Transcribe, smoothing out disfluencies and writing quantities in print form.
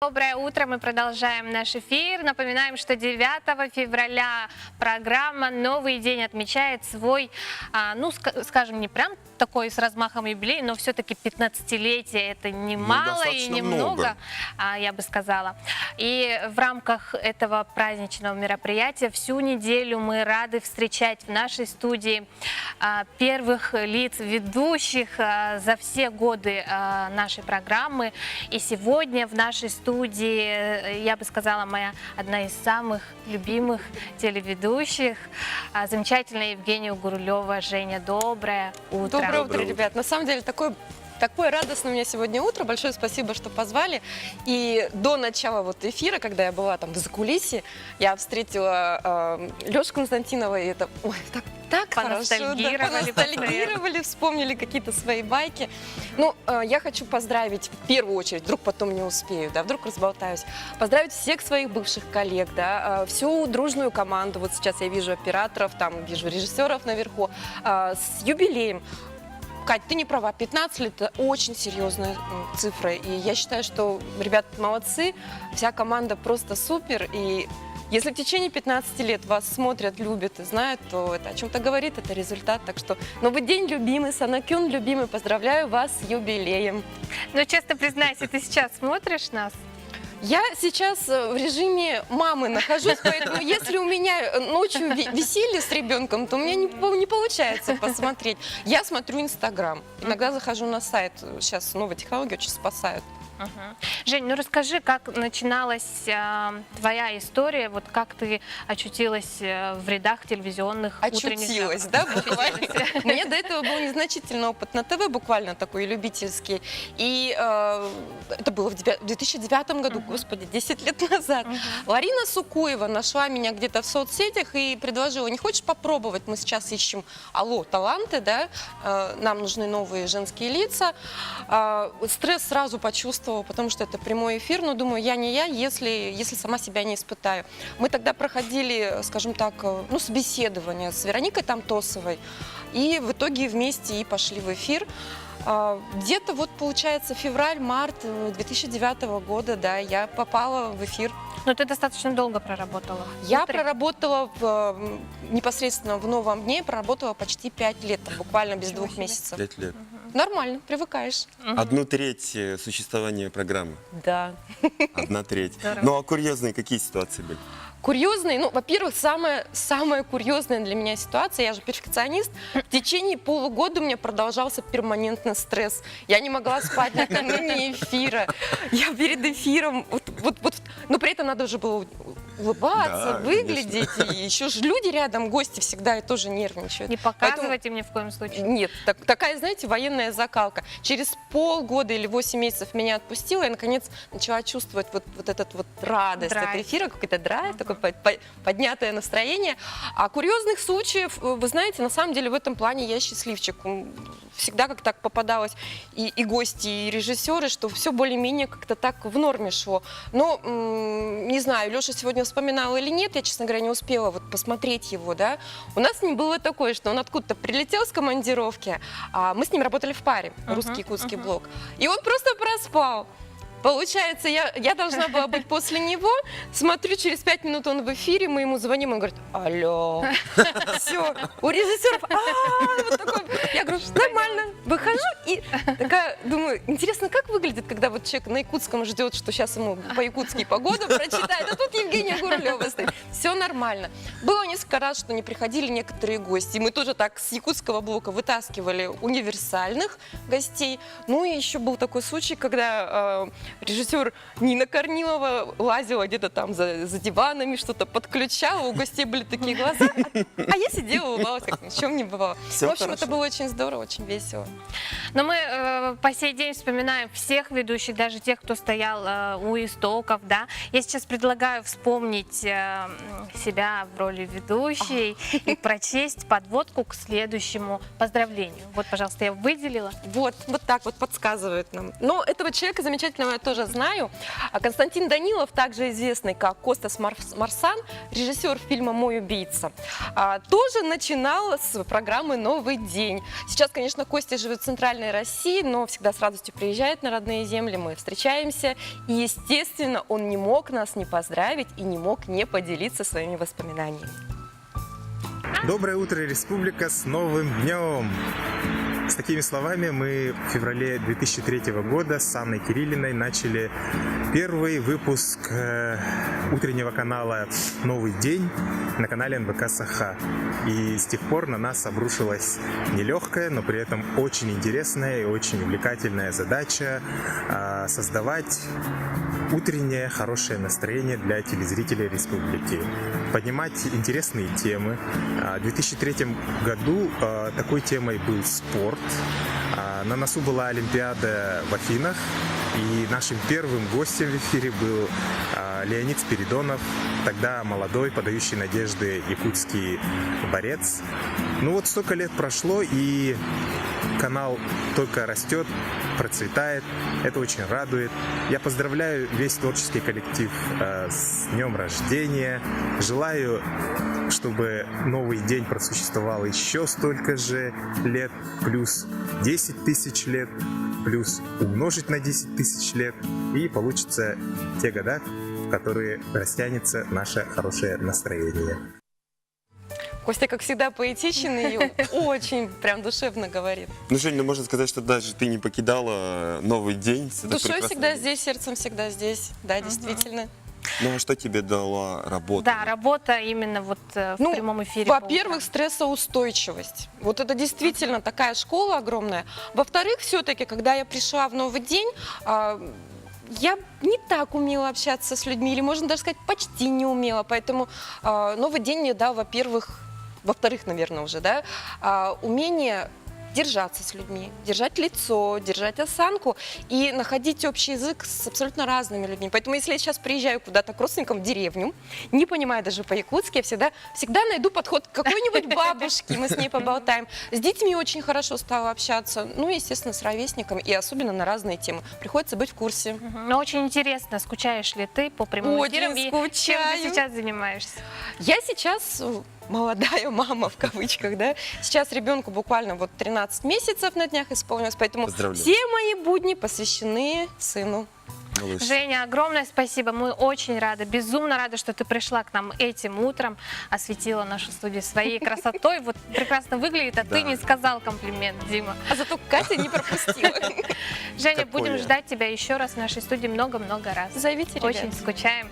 Доброе утро, мы продолжаем наш эфир. Напоминаем, что 9 февраля программа «Новый день» отмечает свой, скажем, не прям такой с размахом юбилей, но все-таки 15-летие. Это не мало и не много, я бы сказала. И в рамках этого праздничного мероприятия всю неделю мы рады встречать в нашей студии первых лиц, ведущих за все годы нашей программы. И сегодня в нашей студии, я бы сказала, моя одна из самых любимых телеведущих, замечательная Евгения Гурулева. Женя, доброе утро. Доброе утро, ребят. На самом деле, такое радостное у меня сегодня утро. Большое спасибо, что позвали. И до начала вот эфира, когда я была там в закулисье, я встретила Лешу Константинова, и это так хорошо, поностальгировали, вспомнили какие-то свои байки. Ну, я хочу поздравить в первую очередь, вдруг потом не успею, да, вдруг разболтаюсь, поздравить всех своих бывших коллег, да, всю дружную команду. Вот сейчас я вижу операторов, там вижу режиссеров наверху, с юбилеем. Кать, ты не права, 15 лет – это очень серьезная цифра, и я считаю, что ребята молодцы, вся команда просто супер, и если в течение 15 лет вас смотрят, любят и знают, то это о чем-то говорит, это результат. Так что новый день, любимый, Санакюн, любимый, поздравляю вас с юбилеем. Ну, честно признайся, ты сейчас смотришь нас? Я сейчас в режиме мамы нахожусь, поэтому если у меня ночью веселье с ребенком, то у меня не получается посмотреть. Я смотрю Инстаграм, иногда захожу на сайт, сейчас новые технологии очень спасают. Жень, ну расскажи, как начиналась твоя история, вот как ты очутилась в рядах телевизионных утренних Очутилась, да, буквально. У меня до этого был незначительный опыт на ТВ, буквально такой любительский. И это было в 2009 году, господи, 10 лет назад. Ларина Сукуева нашла меня где-то в соцсетях и предложила: не хочешь попробовать? Мы сейчас ищем, алло, таланты, да, нам нужны новые женские лица. Стресс сразу почувствовала, потому что это прямой эфир, но думаю, я не я, если сама себя не испытаю. Мы тогда проходили, скажем так, собеседование с Вероникой Тамтосовой, и в итоге вместе и пошли в эфир. Где-то вот получается февраль-март 2009 года, да, я попала в эфир. Но ты достаточно долго проработала. Я проработала непосредственно в «Новом дне», проработала почти 5 лет, буквально без 2 месяцев. 5 лет. Нормально, привыкаешь. 1/3 существования программы. Да. 1/3. Ну а курьезные какие ситуации были? Курьезные, ну, во-первых, самая курьезная для меня ситуация, я же перфекционист, в течение полугода у меня продолжался перманентный стресс. Я не могла спать накануне эфира. Я перед эфиром, но при этом надо уже было улыбаться, Да, выглядеть. И еще же люди рядом, гости всегда и тоже нервничают. Не показывайте мне в коем случае. Нет, такая, знаете, военная закалка. Через полгода или 8 месяцев меня отпустила, и наконец начала чувствовать вот этот вот радость от эфира, какой-то драйв, такое поднятое настроение. А курьезных случаев, вы знаете, на самом деле в этом плане я счастливчик. Всегда как так попадалось и гости, и режиссеры, что все более-менее как-то так в норме шло. Но, не знаю, Леша сегодня вспоминал или нет, я, честно говоря, не успела вот посмотреть его, да. У нас не было такое, что он откуда-то прилетел с командировки, а мы с ним работали в паре, русский-якутский блок, и он просто проспал. Получается, я должна была быть после него, смотрю, через 5 минут он в эфире, мы ему звоним, он говорит: алло, все, у режиссеров, вот такой. Я говорю: нормально, выхожу и такая думаю, интересно, как выглядит, когда вот человек на якутском ждет, что сейчас ему по-якутски погоду прочитает, а тут Евгения Гурулева стоит. Все нормально. Было несколько раз, что не приходили некоторые гости, мы тоже так с якутского блока вытаскивали универсальных гостей. Ну и еще был такой случай, когда режиссер Нина Корнилова лазила где-то там за диванами, что-то подключала, у гостей были такие глаза, а я сидела, улыбалась, как ни в чем не бывало. В общем, это было очень здорово, очень весело. Но мы по сей день вспоминаем всех ведущих, даже тех, кто стоял у истоков, да. Я сейчас предлагаю вспомнить себя в роли ведущей и прочесть подводку к следующему поздравлению. Вот, пожалуйста, я выделила. Вот так вот подсказывает нам. Но этого человека замечательного я тоже знаю. А Константин Данилов, также известный как Костас Марсан, режиссер фильма «Мой убийца», тоже начинал с программы «Новый день». Сейчас, конечно, Костя живет в Центральной России, но всегда с радостью приезжает на родные земли, мы встречаемся. И, естественно, он не мог нас не поздравить и не мог не поделиться своими воспоминаниями. Доброе утро, Республика, с новым днем! С такими словами мы в феврале 2003 года с Анной Кириллиной начали первый выпуск утреннего канала «Новый день» на канале НВК «Саха». И с тех пор на нас обрушилась нелегкая, но при этом очень интересная и очень увлекательная задача создавать утреннее хорошее настроение для телезрителей республики, поднимать интересные темы. В 2003 году такой темой был спорт. На носу была Олимпиада в Афинах, и нашим первым гостем в эфире был Леонид Спиридонов, тогда молодой, подающий надежды якутский борец. Ну вот столько лет прошло, и канал только растет, процветает. Это очень радует. Я поздравляю весь творческий коллектив с днем рождения. Желаю, чтобы новый день просуществовал еще столько же лет, плюс 10 тысяч лет, плюс умножить на 10 тысяч лет, и получится те года, в которые растянется наше хорошее настроение. Костя, как всегда, поэтичен и очень прям душевно говорит. Ну, Жень, ну можно сказать, что даже ты не покидала новый день. с этой Душой прекрасной всегда мыслью. здесь, сердцем всегда здесь. Да, действительно. Ну, а что тебе дала работа? Да, работа именно вот в Ну, прямом эфире. по Во-первых, утрам. стрессоустойчивость. Вот это действительно такая школа огромная. Во-вторых, все-таки, когда я пришла в новый день, я не так умела общаться с людьми, или можно даже сказать, почти не умела. Поэтому новый день мне дал, во-вторых, наверное, уже, да, умение держаться с людьми, держать лицо, держать осанку и находить общий язык с абсолютно разными людьми. Поэтому если я сейчас приезжаю куда-то к родственникам в деревню, не понимаю даже по-якутски, я всегда найду подход к какой-нибудь бабушке, мы с ней поболтаем. С детьми очень хорошо стала общаться, ну, естественно, с ровесниками, и особенно на разные темы. Приходится быть в курсе. Ну, очень интересно, скучаешь ли ты по прямым Очень эфирам и чем скучаю. ты сейчас занимаешься? Я сейчас молодая мама, в кавычках, да. Сейчас ребенку буквально вот 13 месяцев на днях исполнилось, поэтому Поздравляю. все мои будни посвящены сыну. Малыш. Женя, огромное спасибо. Мы очень рады, безумно рады, что ты пришла к нам этим утром, осветила нашу студию своей красотой. Вот прекрасно выглядит, а Да. ты не сказал комплимент, Дима. А зато Катя не пропустила. Женя, Какое? будем ждать тебя еще раз в нашей студии много-много раз. Зовите, ребят. Очень скучаем.